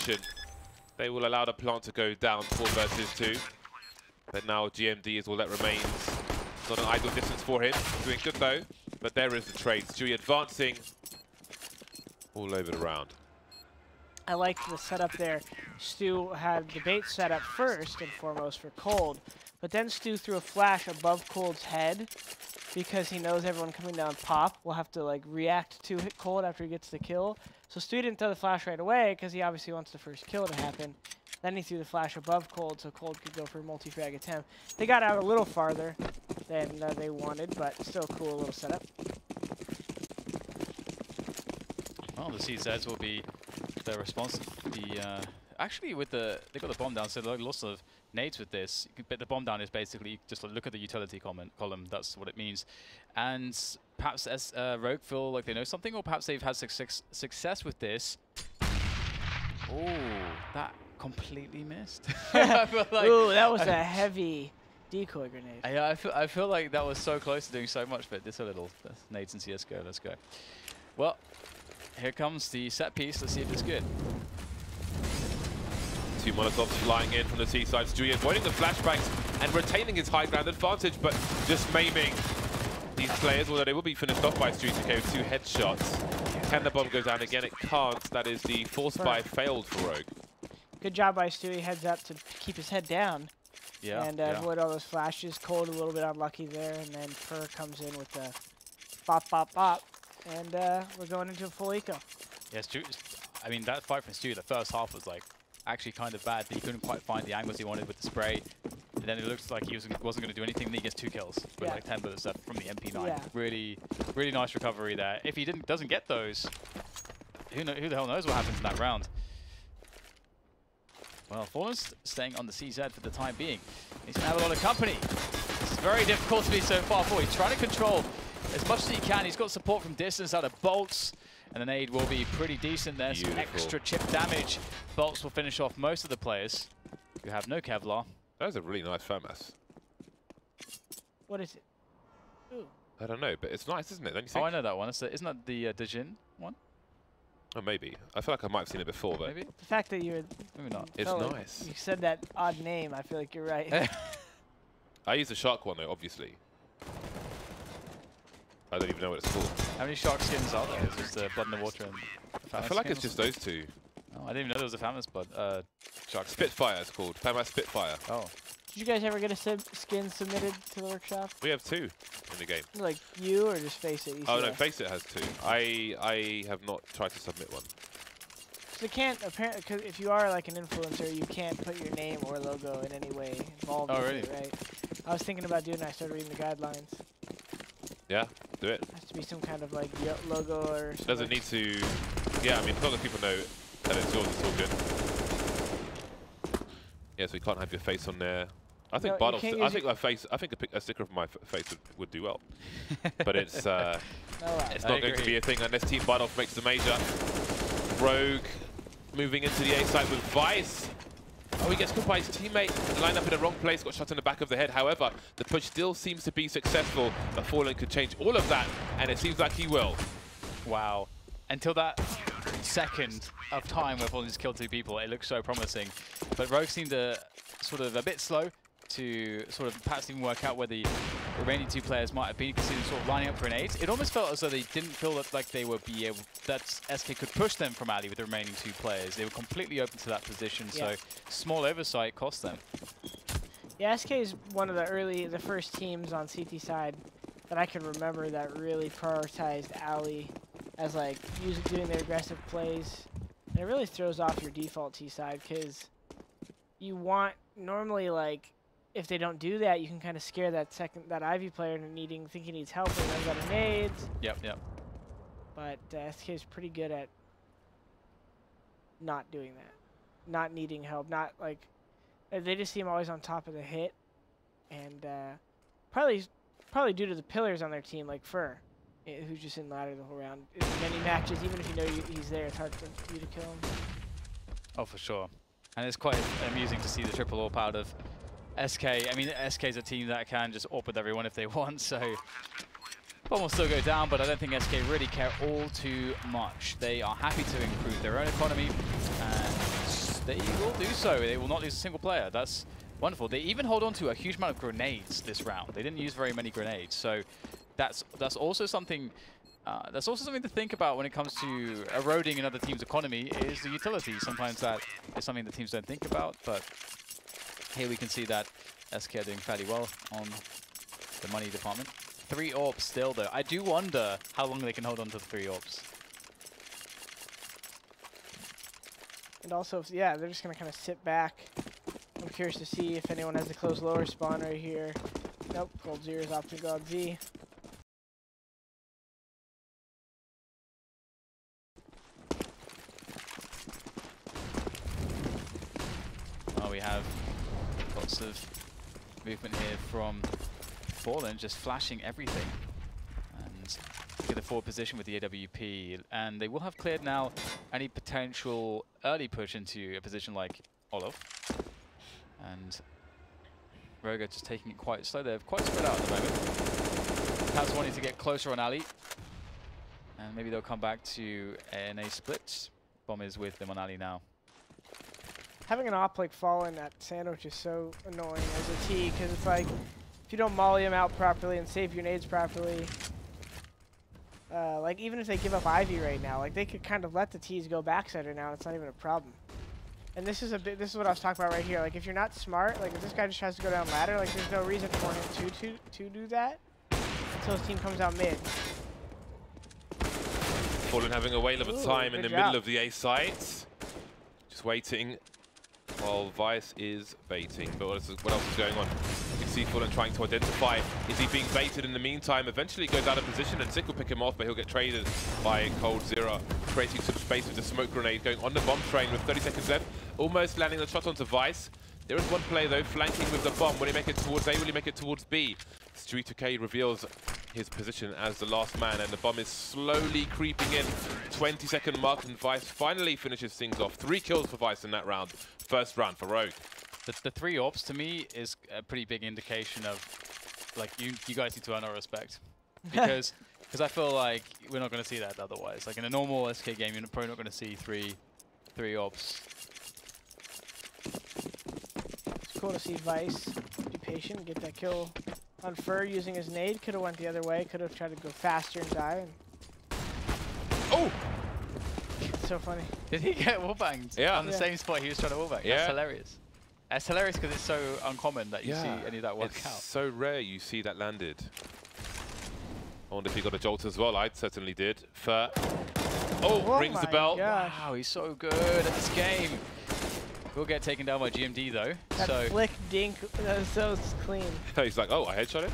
position. They will allow the plant to go down 4 versus 2. But now GMD is all that remains. Not an ideal distance for him. Doing good though. But there is the trade. Stewie advancing all over the round. I liked the setup there. Stu had the bait set up first and foremost for Cold, but then Stu threw a flash above Cold's head because he knows everyone coming down pop will have to like react to hit Cold after he gets the kill. So Stu didn't throw the flash right away because he obviously wants the first kill to happen. Then he threw the flash above Cold so Cold could go for a multi-frag attempt. They got out a little farther than they wanted, but still cool little setup. Well, the CZs will be the response. Actually, with they got the bomb down, so lots of nades with this. But the bomb down is basically just look at the utility column. That's what it means. And perhaps as Rogue feel like they know something, or perhaps they've had success with this. Oh, that completely missed. I feel like, ooh, that was a heavy decoy grenade. Yeah, I feel like that was so close to doing so much, but just a little. Nades in CSGO. Let's go. Well. Here comes the set piece. Let's see if it's good. 2 Molotovs flying in from the seaside. Stewie avoiding the flashbangs and retaining his high ground advantage, but just maiming these players, although they will be finished off by Stewie with 2 headshots. Can the bomb go down again? It can't. That is the force buy failed for Rogue. Good job by Stewie. Heads up to keep his head down. Yeah. And avoid all those flashes. Cold a little bit unlucky there, and then Fur comes in with the bop, bop, bop. And we're going into a full eco. Yeah, Stu, I mean, that fight from Stu, the first half was like actually kind of bad. He couldn't quite find the angles he wanted with the spray. And then it looks like he wasn't going to do anything. Then he gets 2 kills with like 10 bullets left from the MP9. Yeah. Really, really nice recovery there. If he doesn't get those, who the hell knows what happens in that round. Well, Fallen's staying on the CZ for the time being. He's going to have a lot of company. It's very difficult to be so far forward. He's trying to control as much as he can. He's got support from distance out of bolts, and the nade will be pretty decent there. Some extra chip damage. Bolts will finish off most of the players who have no Kevlar. That was a really nice FAMAS. What is it? Ooh. I don't know, but it's nice, isn't it? Don't you think? Oh, I know that one. Isn't that the Dejin one? Oh, maybe. I feel like I might have seen it before, but Maybe? The fact that you're... Maybe not. It's nice. You said that odd name. I feel like you're right. I use the shark one, though, obviously. I don't even know what it's called. How many shark skins are there? Is it just Blood in the Water and I feel like it's just those 2. Oh, I didn't even know there was a FAMAS shark skin. Spitfire it's called. FAMAS Spitfire. Oh. Did you guys ever get a skin submitted to the workshop? We have 2 in the game. Like you or just Face It? Oh no, Face It has 2. I have not tried to submit one. So you can't, apparently, because if you are like an influencer, you can't put your name or logo in any way involved with it, right? I was thinking about doing that. I started reading the guidelines. Yeah, do it. Has to be some kind of like logo or something. Doesn't need to. Yeah, I mean, as long as people know that it's yours, it's all good. Yeah, so we can't have your face on there. I think no, I think my face. I think a sticker of my face would do well, but it's it's not going to be a thing unless Team Bardolph makes the major. Rogue moving into the A site with Vice. Oh, he gets caught by his teammate, lined up in the wrong place, got shot in the back of the head. However, the push still seems to be successful, but Fallen could change all of that, and it seems like he will. Wow. Until that second of time where Fallen just killed 2 people, it looked so promising. But Rogue seemed sort of a bit slow to sort of perhaps even work out where the remaining 2 players might have been, considering sort of lining up grenades. It almost felt as though they didn't feel like they would be able, that SK could push them from alley with the remaining 2 players. They were completely open to that position, so small oversight cost them. Yeah, SK is one of the first teams on CT side that I can remember that really prioritized alley as like doing their aggressive plays. And it really throws off your default T side because you want normally like, if they don't do that, you can kind of scare that Ivy player into think he needs help and runs out of nades. Yep. But SK is pretty good at not doing that, not needing help, not like they just seem always on top of the hit, and probably due to the pillars on their team, like Fur, who's just in ladder the whole round. In many matches, even if you know he's there, it's hard for you to kill him. Oh, for sure. And it's quite amusing to see the triple AWP out of SK. I mean, SK is a team that can just AWP with everyone if they want, so bomb will still go down, but I don't think SK really care all too much. They are happy to improve their own economy and they will do so. They will not lose a single player. That's wonderful. They even hold on to a huge amount of grenades this round. They didn't use very many grenades, so that's also something. That's also something to think about when it comes to eroding another team's economy. Is the utility. Sometimes that is something that teams don't think about, but here we can see that SK are doing fairly well on the money department. 3 orbs still though. I do wonder how long they can hold on to the 3 orbs. And also, yeah, they're just going to kind of sit back. I'm curious to see if anyone has a close lower spawn right here. Nope, Cold Zero is opting to go on Z. Well, we have lots of movement here from Fallen, just flashing everything. And get a forward position with the AWP, and they will have cleared now any potential early push into a position like Olof. And Rogue just taking it quite slow. They're quite spread out at the moment. Perhaps wanting to get closer on Ali. And maybe they'll come back to an A split. Bomb is with them on Ali now. Having an op like Fallen at Sandwich is so annoying as a T, because it's like, if you don't molly him out properly and save your nades properly, like even if they give up Ivy right now, like they could kind of let the T's go backside right now. It's not even a problem. And this is this is what I was talking about right here. Like if you're not smart, like if this guy just tries to go down ladder, like there's no reason for him to do that until his team comes out mid. Fallen having a whale of a time in the middle of the A site, just waiting while Vice is baiting. But what else is going on? You can see Fallen trying to identify, is he being baited in the meantime? Eventually he goes out of position and Sick will pick him off, but he'll get traded by Cold Zero, creating some space with the smoke grenade, going on the bomb train with 30 seconds left, almost landing the shot onto Vice. There is one player though flanking with the bomb. Will he make it towards A? Will he make it towards B? Street K reveals his position as the last man, and the bomb is slowly creeping in. 20-second mark, and Vice finally finishes things off. 3 kills for Vice in that round. First round for Rogue. The 3 orbs to me is a pretty big indication of, like, you guys need to earn our respect, because I feel like we're not going to see that otherwise. Like in a normal SK game, you're probably not going to see three orbs. It's cool to see Vice be patient, get that kill on Fur using his nade. Could have went the other way. Could have tried to go faster and die. And oh! It's so funny. Did he get wallbanged on the same spot he was trying to wallbang? Yeah. That's hilarious. It's hilarious because it's so uncommon that you see any of that work out. It's so rare you see that landed. I wonder if he got a jolt as well. I certainly did. Fur. Oh, rings the bell. Gosh. Wow, he's so good at this game. Will get taken down by GMD though. That flick dink, that was so clean. He's like, oh, I headshot him?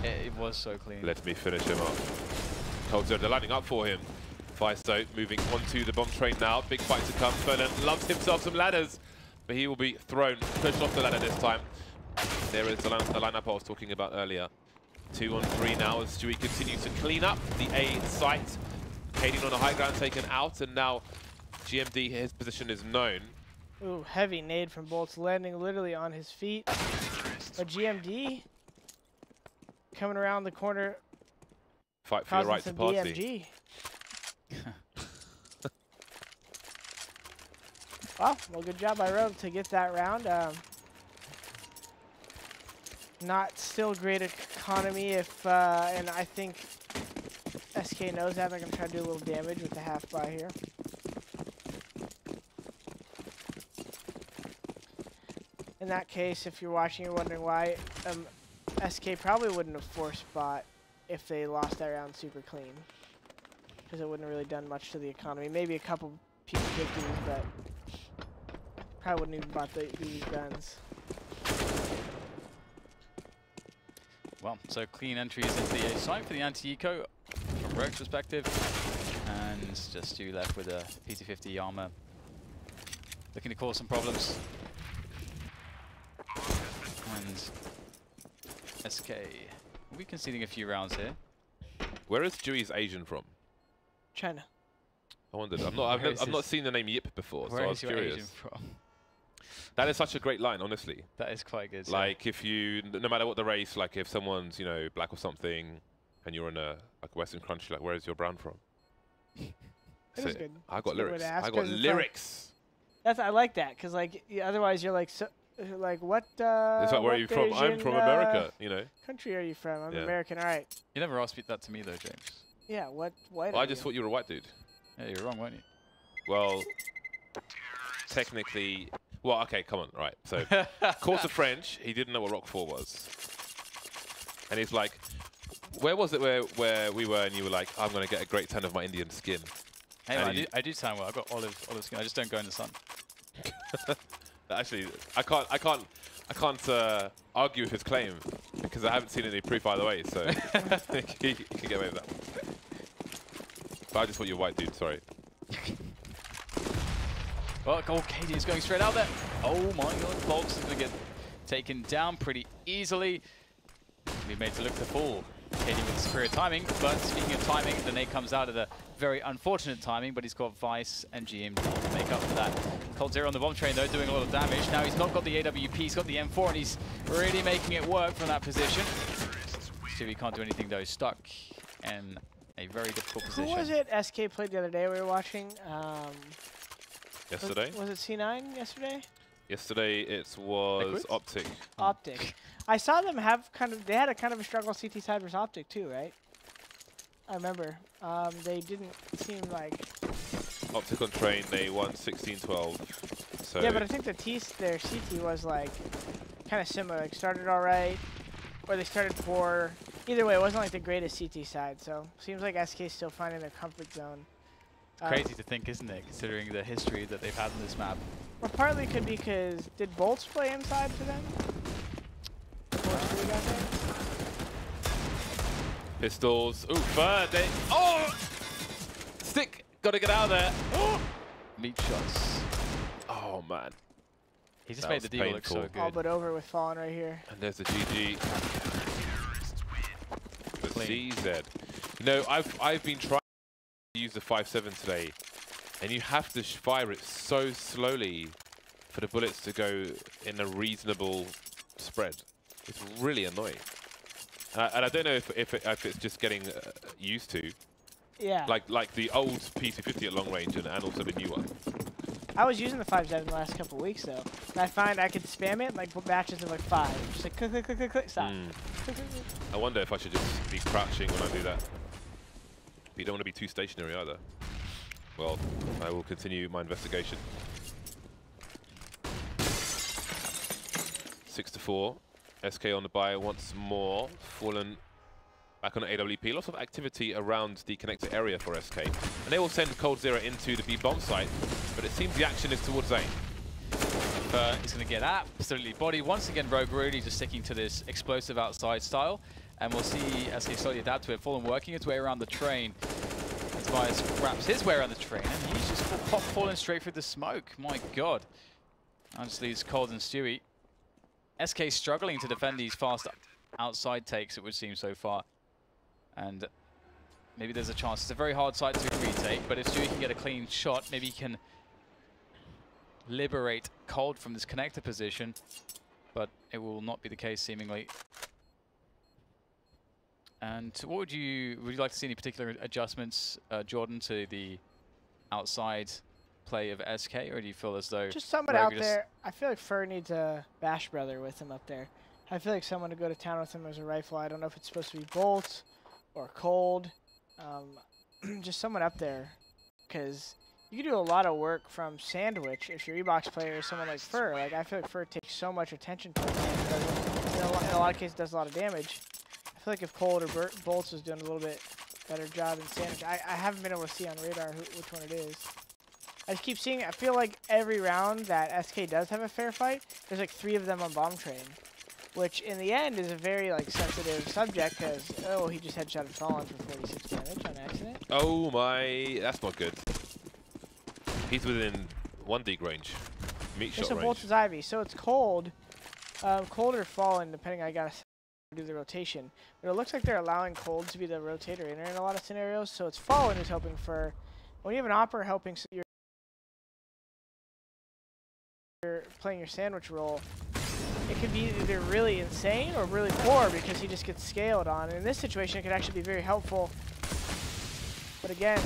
It was so clean. Let me finish him off. Cold Zero, they're lining up for him. Vice though, moving onto the bomb train now. Big fight to come. Fernan loves himself some ladders, but he will be thrown, pushed off the ladder this time. There is the lineup I was talking about earlier. 2 on 3 now as Stewie continues to clean up the A site. Kading on a high ground taken out, and now GMD, his position is known. Ooh, heavy nade from Bolts, landing literally on his feet. But GMD coming around the corner. Fight for your right to party. DMG. Well, good job by Rogue to get that round. Not still great economy if, and I think SK knows that. They're going to try to do a little damage with the half buy here. In that case, if you're watching, you're wondering why SK probably wouldn't have forced bot if they lost that round super clean, because it wouldn't have really done much to the economy. Maybe a couple P50s, but probably wouldn't even bought these guns. Well, so clean entries into the A site for the anti-eco from Rogue's perspective, and just Stu left with a PT50 armor, looking to cause some problems. And SK will be conceding a few rounds here. Where is Dewey's Asian from? China. I wondered. I've not seen the name Yip before, so I was curious. Asian from? That is such a great line, honestly. That is quite good. Like if you, no matter what the race, like if someone's, you know, black or something, and you're in a like Western country, like where is your brown from? It is good. I got It's a good way lyrics. to ask, I got 'cause it's lyrics. I like that, because like otherwise you're like like what? It's like, where are you from? I'm from America. You know. Country are you from? I'm American. All right. You never asked me that to me though, James. Yeah. What? White? Well, I just thought you were a white dude. Yeah, you're wrong, weren't you? Well, technically. Well, okay, come on, right. So, course of French, he didn't know what Roquefort was. And he's like, where was it where we were and you were like, I'm going to get a great tan of my Indian skin? Hey, man, I do tan well. I've got olive skin. I just don't go in the sun. Actually, I can't argue with his claim because I haven't seen any proof either way, so he can get away with that one. But I just thought you were a white dude, sorry. Well, KD is going straight out there. Oh my god, Box is going to get taken down pretty easily. Be made to look the fool. KD with superior timing, but speaking of timing, the nade comes out at a very unfortunate timing, but he's got Vice and GM to make up for that. Cold-Zero on the bomb train though, doing a lot of damage. Now he's not got the AWP, he's got the M4, and he's really making it work from that position. Stewie can't do anything though, stuck in a very difficult position. Who was it SK played the other day we were watching? Yesterday? Was it C9 yesterday? Yesterday it was Optic. Optic. I saw them have they had a kind of a struggle CT side versus Optic too, right? I remember. They didn't seem like... Optic on train, they won 16-12. So yeah, but I think their CT was like kind of similar. Like started all right, or they started poor. Either way, it wasn't like the greatest CT side. So seems like SK's still finding their comfort zone. Crazy to think, isn't it, considering the history that they've had in this map. Or partly could be because did Bolts play inside for them? Pistols. Ooh, third. Oh! Stick! Gotta get out of there. Oh! Meat shots. Oh, man. He just made the deal look so good. All but over with Fallen right here. And there's the GG. The CZ. You know, I've been trying to use the 5.7 today, and you have to fire it so slowly for the bullets to go in a reasonable spread. It's really annoying. And I don't know if it's just getting used to. Yeah. Like the old P250 at long range and also the new one. I was using the 5.7 the last couple of weeks though, and I find I could spam it like batches of like 5, just like click, click, click, click, click, stop. I wonder if I should just be crouching when I do that. But you don't want to be too stationary either. Well, I will continue my investigation. 6-4. SK on the buy once more. Fallen back on AWP. Lots of activity around the connector area for SK. And they will send Cold-Zero into the B bomb site, but it seems the action is towards A. He's going to get absolutely bodied. Once again, Rogue really just sticking to this explosive outside style. And we'll see SK slowly adapt to it. Fallen working its way around the train. As Vice wraps his way around the train, and he's just falling straight through the smoke. My god. That just leaves Cold and Stewie. SK struggling to defend these fast outside takes, it would seem so far. And maybe there's a chance. It's a very hard site to retake, but if Stewie can get a clean shot, maybe he can liberate Cold from this connector position. But it will not be the case, seemingly. And what would you like to see any particular adjustments, Jordan, to the outside play of SK, or do you feel as though just someone out there? I feel like Fur needs a Bash brother with him up there. I feel like someone to go to town with him as a rifle. I don't know if it's supposed to be Bolt or Cold. Just someone up there, because you can do a lot of work from Sandwich if your E-Box player is someone like Fur. Like I feel like Fur takes so much attention to it, and in a lot of cases does a lot of damage. I feel like if Cold or Bolts is doing a little bit better job than Sandwich, I haven't been able to see on radar which one it is. I just keep seeing, I feel like every round that SK does have a fair fight, there's like 3 of them on bomb train, which in the end is a very like sensitive subject because, oh, he just headshotted Fallen for 46 damage on accident. Oh my, that's not good. He's within 1 dig range, meat shot so range. Bolts is Ivy, so it's Cold, Cold or Fallen, depending I gotta do the rotation. But it looks like they're allowing Cold to be the rotator inner in a lot of scenarios, so it's Fallen who's helping for, when you have an Opera helping you're playing your Sandwich role, it could be either really insane or really poor because he just gets scaled on. And in this situation, it could actually be very helpful. But again,